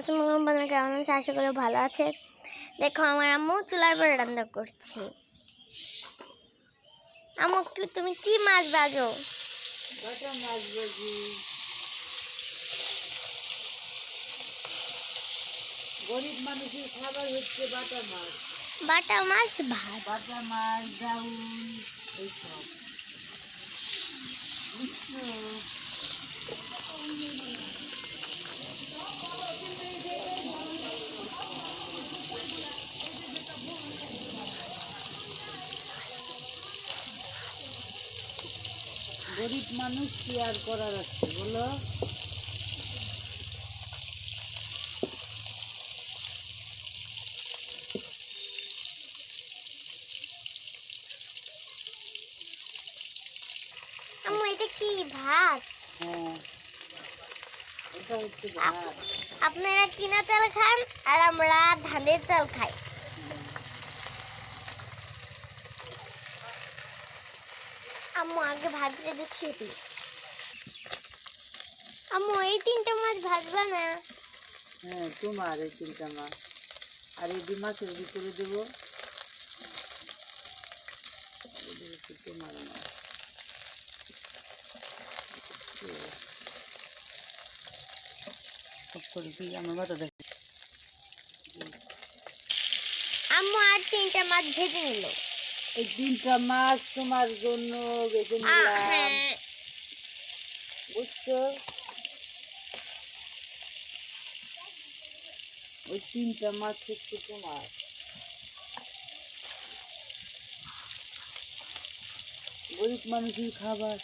আসসালামু আলাইকুম বন্ধুরা, কেমন আছে? আশা করি ভালো আছে। দেখো আমার আম্মু চুলার পরে রান্না করছে। আম্মু তুমি কি মাছ ভাজো? বাটা মাছ ভাজি। গরিব মানুষের খাবার হচ্ছে বাটা মাছ। বাটা মাছ ভাত। বাটা মাছ, ডাউল, এইসব। গরিব মানুষ কি আর করার আছে বলো? আম্মু এটা কি ভাত? হ্যাঁ, এটা হচ্ছে ভাত। আপনারা কিনা চাল খান আর আমরা ধানের চাল খাই। আম্মু আগে ভাত রেখে ছিটি। আম্মু এই তিনটা মাছ ভাজবা না? হ্যাঁ, তোমার এই তিনটা মাছ। আর এই যে মাছের ভিতরে দেবো তোমার মাছ। আমার মাথা দেখ। আম্মু আর তিনটা মাছ ভেজে নিল। এই তিনটা মাছ তোমার জন্য বেছে নিলাম, হ্যাঁ। বুঝছো? ওই তিনটা মাছ হচ্ছে তোমার। গরিব মানুষের খাবার।